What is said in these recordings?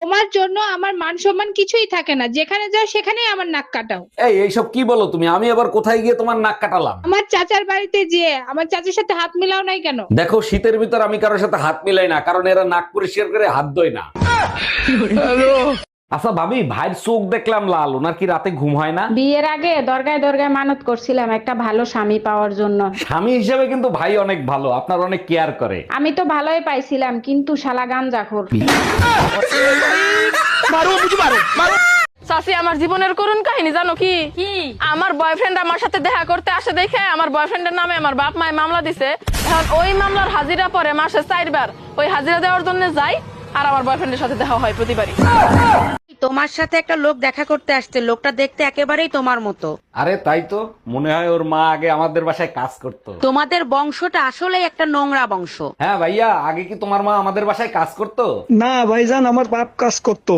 তোমার জন্য আমার মান সম্মান কিছুই থাকে না, যেখানে যাও সেখানেই আমার নাক কাটাও। এইসব কি বলো তুমি? আমি আবার কোথায় গিয়ে তোমার নাক কাটালাম? আমার চাচার বাড়িতে যে আমার চাচার সাথে হাত মিলাও নাই কেন? দেখো, শীতের ভিতর আমি কারোর সাথে হাত মিলাই না, কারণ এরা নাক পরিষ্কার করে হাত ধোয় না। আচ্ছা ভাবি, ভাইয়ের চোখ দেখলাম লাল, ওনার কি রাতে ঘুম হয় না? বিয়ের আগে দরগায় দরগায় মানত করছিলাম একটা ভালো স্বামী পাওয়ার জন্য। স্বামী হিসেবে কিন্তু ভাই অনেক ভালো, আপনার অনেক কেয়ার করে। আমি তো ভালোই পাইছিলাম, কিন্তু শালা গাঞ্জাখোর। চাচি, আমার জীবনের করুণ কাহিনী জানো কি? আমার বয়ফ্রেন্ড আমার সাথে দেখা করতে আসে দেখে আমার বয়ফ্রেন্ডের নামে আমার বাপ মায় মামলা দিছে। এখন ওই মামলার হাজিরা পরে মাসে 4 বার ওই হাজিরা দেওয়ার জন্য যাই, আর আমার বয়ফ্রেন্ডের সাথে দেখা হয় প্রতিবারই। তোমার সাথে একটা লোক দেখা করতে আসছে, লোকটা দেখতে একেবারেই তোমার মতো। আরে তাই তো, মনে হয় ওর মা আগে আমাদের বাসায় কাজ করতো। তোমাদের বংশটা আসলে একটা নোংরা বংশ। হ্যাঁ ভাইয়া, আগে কি তোমার মা আমাদের বাসায় কাজ করতো? না ভাইজান, আমার বাপ কাজ করতো।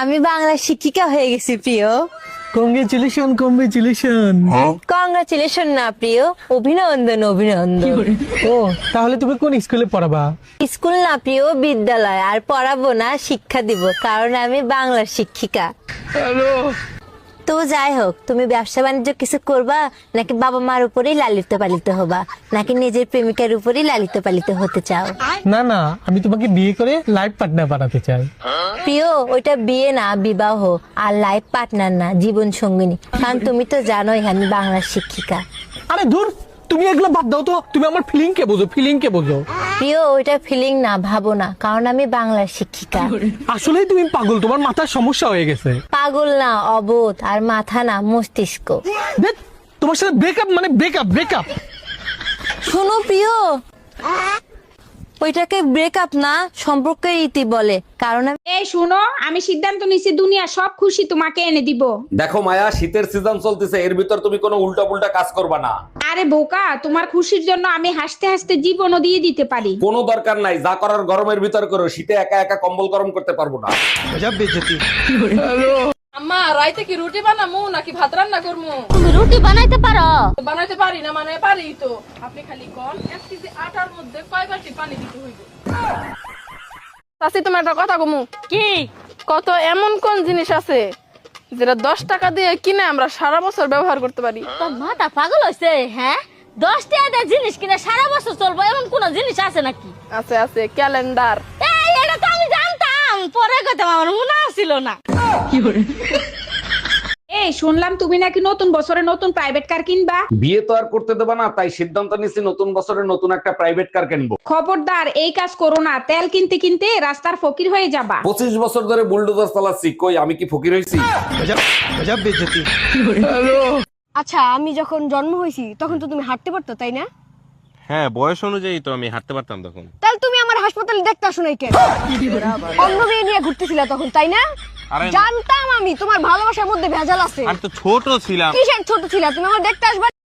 আমি বাংলা শিক্ষিকা হয়ে গেছি প্রিয়। Congratulation congratulation. কংগ্রাচুলেশন না প্রিয়, অভিনন্দন অভিনন্দন। ও, তাহলে তুমি কোন স্কুলে পড়াবা? স্কুল না প্রিয়, বিদ্যালয়। আর পড়াবো না, শিক্ষা দিব, কারণ আমি বাংলার শিক্ষিকা। তো যাই হোক, তুমি ব্যবসা বাণিজ্য কিছু করবা, নাকি বাবা মার উপরেই লালিত পালিত হবা, নাকি নিজের প্রেমিকার উপরেই লালিত পালিত হতে চাও? না না, আমি তোমাকে বিয়ে করে লাইফ পার্টনার বানাতে চাই। প্রিয়, ওইটা বিয়ে না, বিবাহ। আর লাইফ পার্টনার না, জীবন সঙ্গিনী। কারণ তুমি তো জানোই আমি বাংলার শিক্ষিকা। আরে ধুর, তুমি এগুলো বাদ দাও তো, তুমি আমার ফিলিং কে বোঝো, ফিলিং কে বোঝো। প্রিয়, ওইটা ফিলিং না, ভাবো না, কারণ আমি বাংলার শিক্ষিকা। আসলেই তুমি পাগল, তোমার মাথার সমস্যা হয়ে গেছে। পাগল না, অবোধ। আর মাথা না, মস্তিষ্ক। দেখ, তোমার সাথে ব্রেকআপ মানে ব্রেকআপ ব্রেকআপ। শোনো প্রিয়, ওইটাকে ব্রেকআপ না, সম্পর্কের ইতি বলে। কারণ এই শুনো, আমি সিদ্ধান্ত নিছি দুনিয়া সব খুশি তোমাকে এনে দিব। দেখো মায়া, শীতের সিজন চলতেছে, এর ভিতর তুমি কোনো উল্টা পুল্টা কাজ করবা না। আরে বোকা, তোমার খুশির জন্য আমি হাসতে হাসতে জীবনও দিয়ে দিতে পারি। কোনো দরকার নাই, যা করার গরমের ভিতর করো, শীতে একা একা কম্বল গরম করতে পারবো না। আম্মা, রাইতে কি রুটি বানামু নাকি ভাত রান্না করমু? তুমি রুটি বানাইতে পারো? বানাইতে পারি না মানে পারি তো। আপনি খালি কোন 1 কেজি আটার মধ্যে কয় বাটি পানি দিতে হইব? চাচি, তোমার একটা কথা কমু কি? কত এমন কোন জিনিস আছে যেটা 10 টাকা দিয়ে কিনে আমরা সারা বছর ব্যবহার করতে পারি? তোর মাথা পাগল হইছে? হ্যাঁ, 10 টাকা জিনিস কিনে সারা বছর চলবো এমন কোন জিনিস আছে নাকি? আছে আছে, ক্যালেন্ডার। এই, এটা তো আমি জানতাম, পরে কথা আমার মনে ছিল না। এই শুনলাম তুমি নাকি নতুন বছরে নতুন প্রাইভেট কার কিনবা। বিয়ে তো আর করতে দেবা না, তাই সিদ্ধান্ত নিচ্ছি নতুন বছরে নতুন একটা প্রাইভেট কার কিনবো। খবরদার এই কাজ করো না, তেল কিনতে কিনতে রাস্তার ফকির হয়ে যাবা। 25 বছর ধরে বুলডোজার চালাচ্ছি, কই আমি কি ফকির হয়েছি? আচ্ছা, আমি যখন জন্ম হয়েছি তখন তো তুমি হাঁটতে পারতো, তাই না? হ্যাঁ, বয়স অনুযায়ী তো আমি হাঁটতে পারতাম তখন। তাহলে তুমি আমার হাসপাতালে দেখতে আসো নাই কেন? অন্য মেয়ে নিয়ে ঘুরতেছিলে তখন, তাই না? আরে জানতাম আমি তোমার ভালোবাসার মধ্যে ভেজাল আছে। আমি তো ছোট ছিলাম। কিসের ছোট ছিলা? তুমি আমার দেখতে আসবা